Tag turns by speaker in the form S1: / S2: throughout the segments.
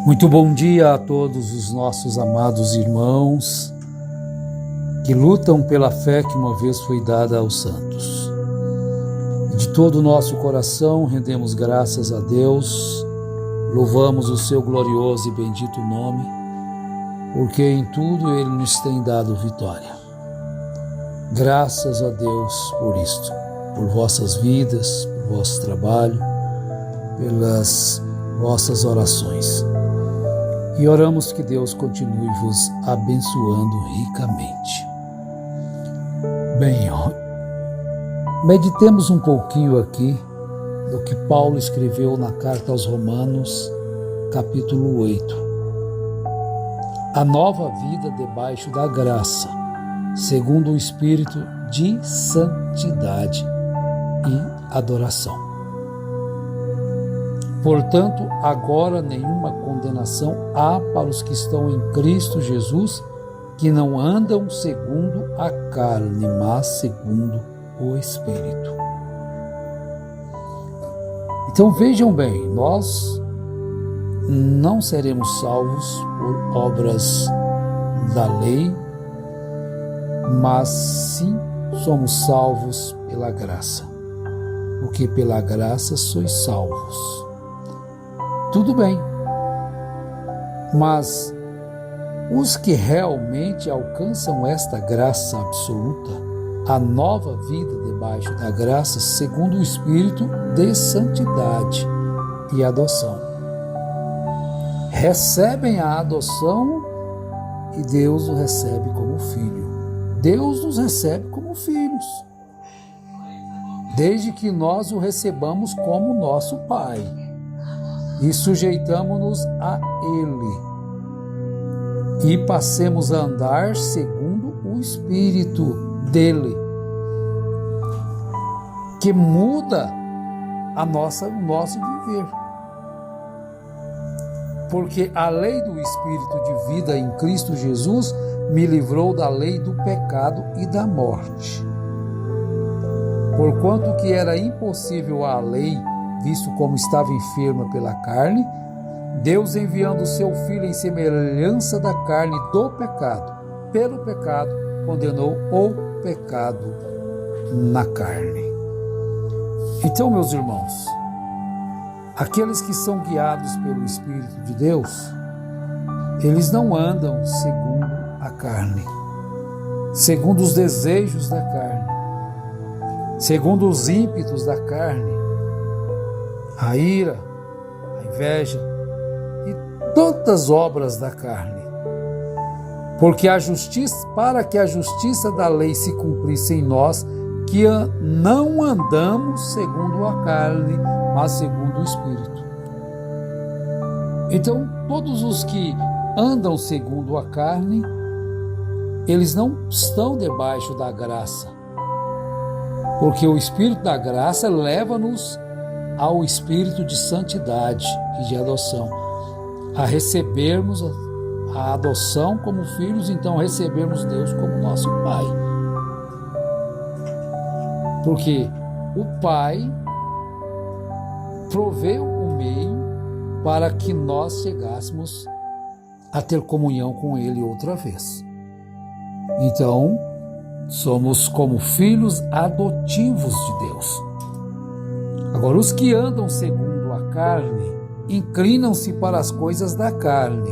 S1: Muito bom dia a todos os nossos amados irmãos que lutam pela fé que uma vez foi dada aos santos. De todo o nosso coração rendemos graças a Deus, louvamos o seu glorioso e bendito nome, porque em tudo Ele nos tem dado vitória. Graças a Deus por isto, por vossas vidas, por vosso trabalho, pelas vossas orações. E oramos que Deus continue vos abençoando ricamente. Bem, meditemos um pouquinho aqui do que Paulo escreveu na carta aos Romanos, capítulo 8. A nova vida debaixo da graça, segundo o Espírito de santidade e adoração. Portanto, agora nenhuma condenação há para os que estão em Cristo Jesus, que não andam segundo a carne, mas segundo o Espírito. Então vejam bem, nós não seremos salvos por obras da lei, mas sim somos salvos pela graça, porque pela graça sois salvos. Tudo bem, mas os que realmente alcançam esta graça absoluta, a nova vida debaixo da graça, segundo o Espírito de santidade e adoção, recebem a adoção e Deus o recebe como filho. Deus nos recebe como filhos, desde que nós o recebamos como nosso Pai e sujeitamo-nos a Ele e passemos a andar segundo o Espírito dele, que muda o nosso viver. Porque a lei do Espírito de vida em Cristo Jesus me livrou da lei do pecado e da morte. Porquanto que era impossível à lei, visto como estava enferma pela carne, Deus, enviando o seu Filho em semelhança da carne do pecado, pelo pecado, condenou o pecado na carne. Então, meus irmãos, aqueles que são guiados pelo Espírito de Deus, eles não andam segundo a carne, segundo os desejos da carne, segundo os ímpetos da carne, a ira, a inveja e todas as obras da carne. Porque para que a justiça da lei se cumprisse em nós, que não andamos segundo a carne, mas segundo o Espírito. Então, todos os que andam segundo a carne, eles não estão debaixo da graça. Porque o Espírito da graça leva-nos ao Espírito de santidade e de adoção, a recebermos a adoção como filhos, então recebermos Deus como nosso Pai. Porque o Pai proveu o meio para que nós chegássemos a ter comunhão com Ele outra vez. Então, somos como filhos adotivos de Deus. Agora, os que andam segundo a carne, inclinam-se para as coisas da carne,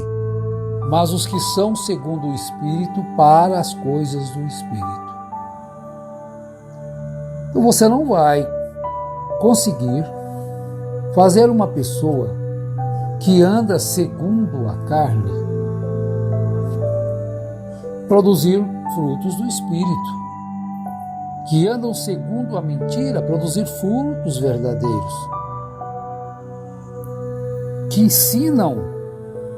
S1: mas os que são segundo o Espírito, para as coisas do Espírito. Então você não vai conseguir fazer uma pessoa que anda segundo a carne produzir frutos do Espírito, que andam segundo a mentira, produzir frutos verdadeiros, que ensinam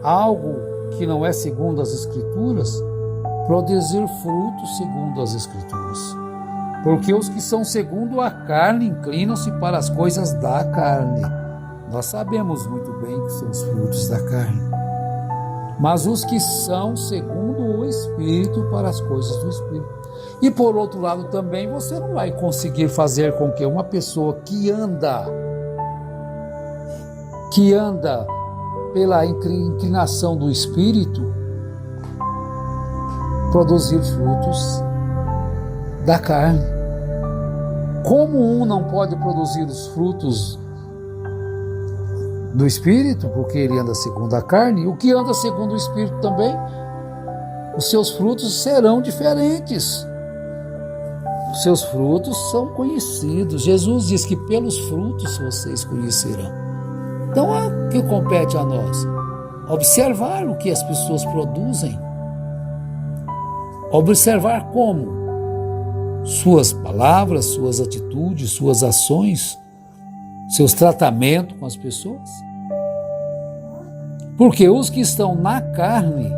S1: algo que não é segundo as Escrituras, produzir frutos segundo as Escrituras. Porque os que são segundo a carne inclinam-se para as coisas da carne. Nós sabemos muito bem que são os frutos da carne. Mas os que são segundo o Espírito, para as coisas do Espírito. E por outro lado também, você não vai conseguir fazer com que uma pessoa que anda pela inclinação do Espírito, produzir frutos da carne. Como um não pode produzir os frutos do Espírito, porque ele anda segundo a carne, o que anda segundo o Espírito também, os seus frutos serão diferentes. Os seus frutos são conhecidos. Jesus diz que pelos frutos vocês conhecerão. Então, o que compete a nós? Observar o que as pessoas produzem. Observar como suas palavras, suas atitudes, suas ações, seus tratamentos com as pessoas. Porque os que estão na carne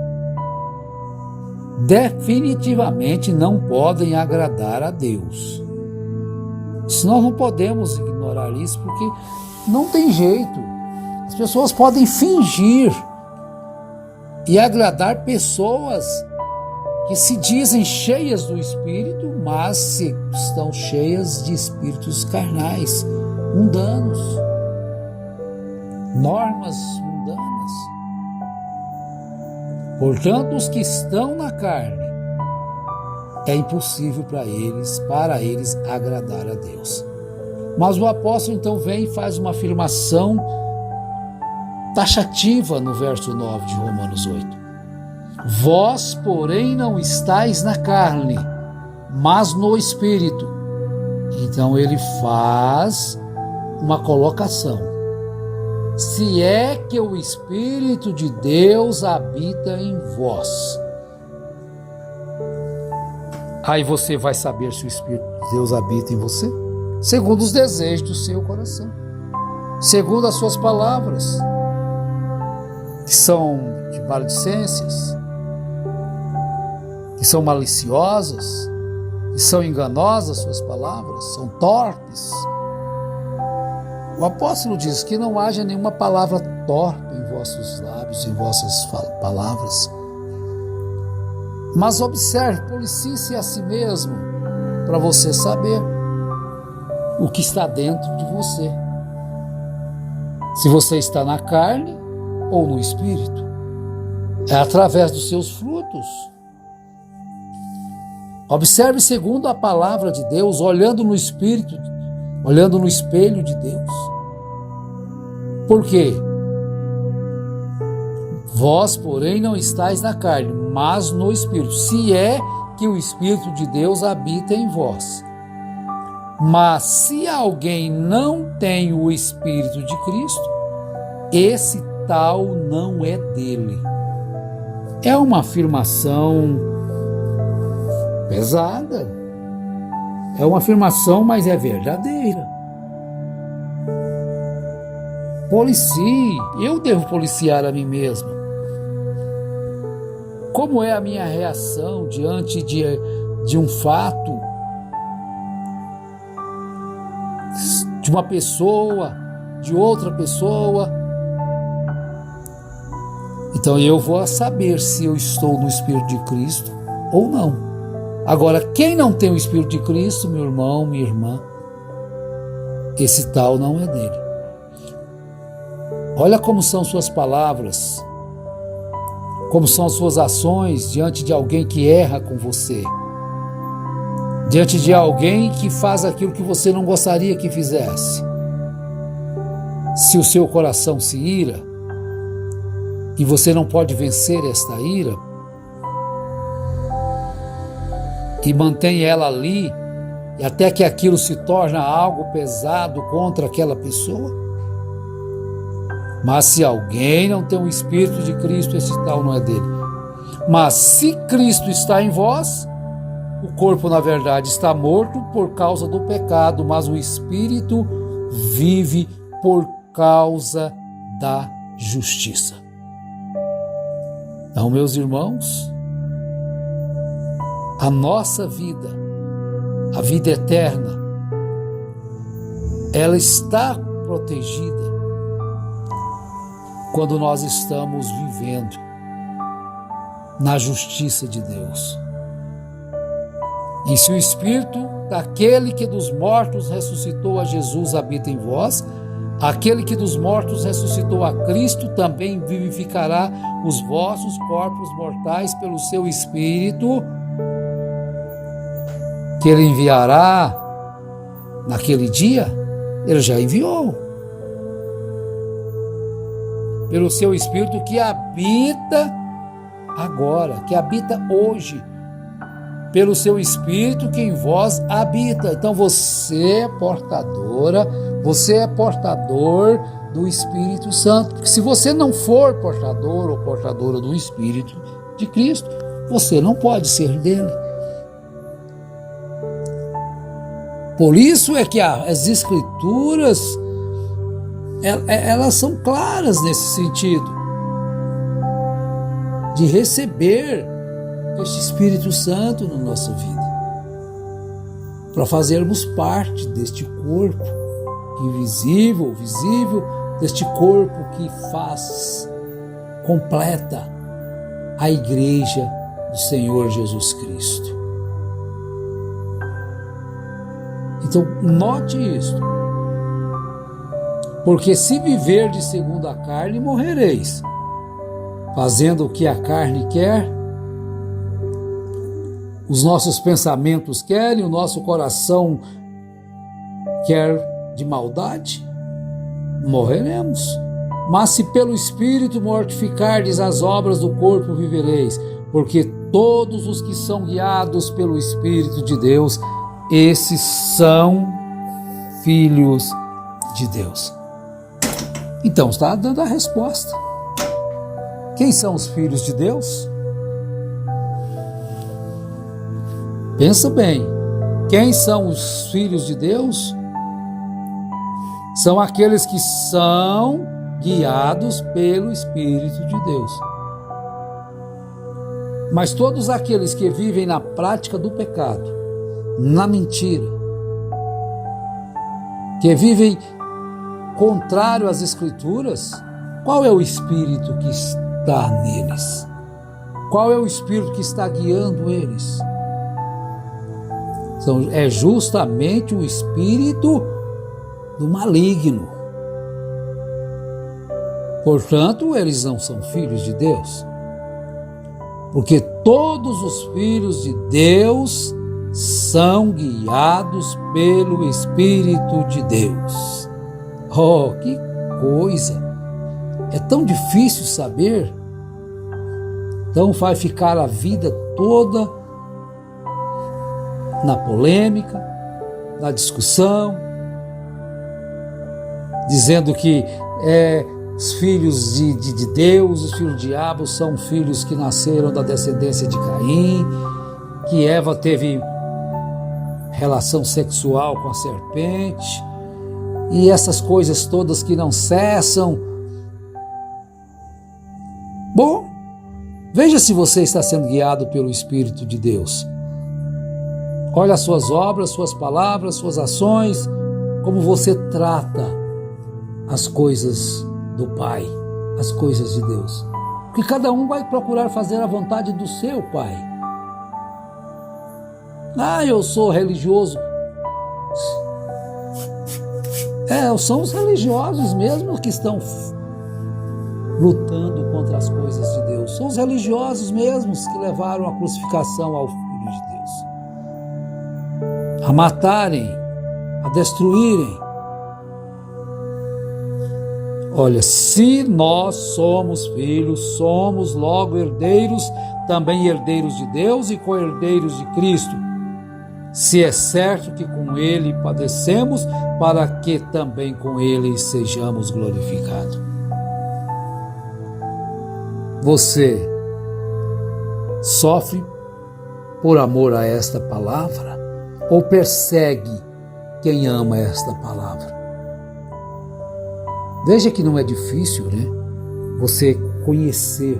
S1: definitivamente não podem agradar a Deus. Se nós não podemos ignorar isso, porque não tem jeito. As pessoas podem fingir e agradar pessoas que se dizem cheias do Espírito, mas estão cheias de espíritos carnais, mundanos, normas mundanas. Portanto, os que estão na carne, é impossível para eles agradar a Deus. Mas o apóstolo então vem e faz uma afirmação taxativa no verso 9 de Romanos 8. Vós, porém, não estáis na carne, mas no Espírito. Então ele faz uma colocação. Se é que o Espírito de Deus habita em vós. Aí você vai saber se o Espírito de Deus habita em você, segundo os desejos do seu coração, segundo as suas palavras, que são de maledicências, que são maliciosas, que são enganosas suas palavras, são torpes. O apóstolo diz que não haja nenhuma palavra torpe em vossos lábios, em vossas palavras. Mas observe, policie-se a si mesmo, para você saber o que está dentro de você. Se você está na carne ou no Espírito. É através dos seus frutos. Observe segundo a palavra de Deus, olhando no Espírito, olhando no espelho de Deus. Por quê? Vós, porém, não estáis na carne, mas no Espírito, se é que o Espírito de Deus habita em vós. Mas se alguém não tem o Espírito de Cristo, esse tal não é dele. É uma afirmação pesada. É uma afirmação, mas é verdadeira. Policie, eu devo policiar a mim mesmo. Como é a minha reação diante de um fato, de uma pessoa, de outra pessoa? Então eu vou saber se eu estou no Espírito de Cristo ou não. Agora, quem não tem o Espírito de Cristo, meu irmão, minha irmã, esse tal não é dele. Olha como são suas palavras, como são as suas ações diante de alguém que erra com você, diante de alguém que faz aquilo que você não gostaria que fizesse. Se o seu coração se ira, e você não pode vencer esta ira, e mantém ela ali, e até que aquilo se torna algo pesado contra aquela pessoa. Mas se alguém não tem o Espírito de Cristo, esse tal não é dele. Mas se Cristo está em vós, o corpo na verdade está morto por causa do pecado, mas o Espírito vive por causa da justiça. Então, meus irmãos, a nossa vida, a vida eterna, ela está protegida quando nós estamos vivendo na justiça de Deus. E se o Espírito daquele que dos mortos ressuscitou a Jesus habita em vós, Aquele que dos mortos ressuscitou a Cristo também vivificará os vossos corpos mortais pelo seu Espírito, que ele enviará naquele dia. Ele já enviou. Pelo seu Espírito que habita agora, que habita hoje. Pelo seu Espírito que em vós habita. Então você é portadora, você é portador do Espírito Santo. Porque se você não for portador ou portadora do Espírito de Cristo, você não pode ser dele. Por isso é que as Escrituras, elas são claras nesse sentido, de receber este Espírito Santo na nossa vida, para fazermos parte deste corpo invisível, visível, deste corpo que completa a igreja do Senhor Jesus Cristo. Então, note isto. Porque se viverdes segundo a carne, morrereis. Fazendo o que a carne quer, os nossos pensamentos querem, o nosso coração quer de maldade, morreremos. Mas se pelo Espírito mortificardes as obras do corpo, vivereis. Porque todos os que são guiados pelo Espírito de Deus, esses são filhos de Deus. Então, está dando a resposta. Quem são os filhos de Deus? Pensa bem. Quem são os filhos de Deus? São aqueles que são guiados pelo Espírito de Deus. Mas todos aqueles que vivem na prática do pecado, na mentira, que vivem contrário às Escrituras, qual é o Espírito que está neles? Qual é o Espírito que está guiando eles? É justamente o Espírito do maligno. Portanto, eles não são filhos de Deus. Porque todos os filhos de Deus são guiados pelo Espírito de Deus. Oh, que coisa! É tão difícil saber. Então vai ficar a vida toda na polêmica, na discussão, dizendo que os filhos de Deus, os filhos do diabo são filhos que nasceram da descendência de Caim, que Eva teve relação sexual com a serpente, e essas coisas todas que não cessam. Bom, veja se você está sendo guiado pelo Espírito de Deus. Olha as suas obras, suas palavras, suas ações, como você trata as coisas do Pai, as coisas de Deus. Porque cada um vai procurar fazer a vontade do seu Pai. Eu sou religioso. São os religiosos mesmo que estão lutando contra as coisas de Deus. São os religiosos mesmos que levaram a crucificação ao Filho de Deus. A matarem, a destruírem. Olha, se nós somos filhos, somos logo herdeiros, também herdeiros de Deus e co-herdeiros de Cristo. Se é certo que com Ele padecemos, para que também com Ele sejamos glorificados. Você sofre por amor a esta palavra ou persegue quem ama esta palavra? Veja que não é difícil, né? Você conhecer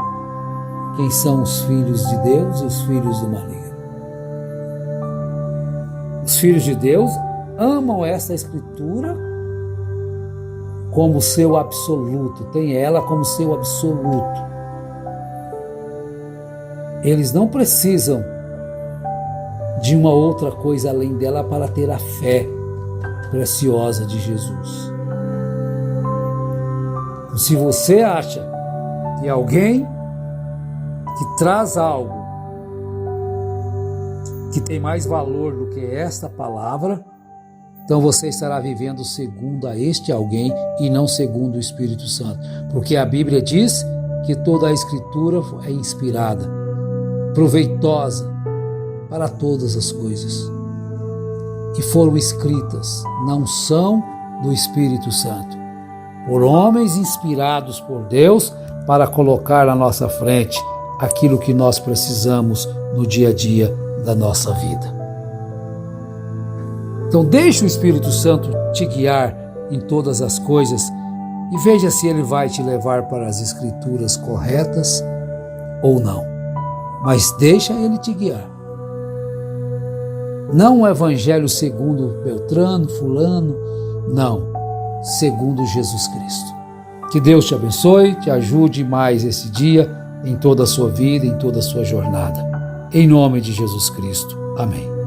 S1: quem são os filhos de Deus e os filhos do maligno. Os filhos de Deus amam essa Escritura como seu absoluto, tem ela como seu absoluto. Eles não precisam de uma outra coisa além dela para ter a fé preciosa de Jesus. Se você acha que alguém que traz algo que tem mais valor do que esta palavra, então você estará vivendo segundo a este alguém e não segundo o Espírito Santo. Porque a Bíblia diz que toda a Escritura é inspirada, proveitosa para todas as coisas. E foram escritas, não são do Espírito Santo, por homens inspirados por Deus para colocar na nossa frente aquilo que nós precisamos no dia a dia da nossa vida. Então deixe o Espírito Santo te guiar em todas as coisas e veja se ele vai te levar para as Escrituras corretas ou não. Mas deixa ele te guiar. Não o Evangelho segundo Beltrano, fulano, não, segundo Jesus Cristo. Que Deus te abençoe, te ajude mais esse dia em toda a sua vida, em toda a sua jornada. Em nome de Jesus Cristo. Amém.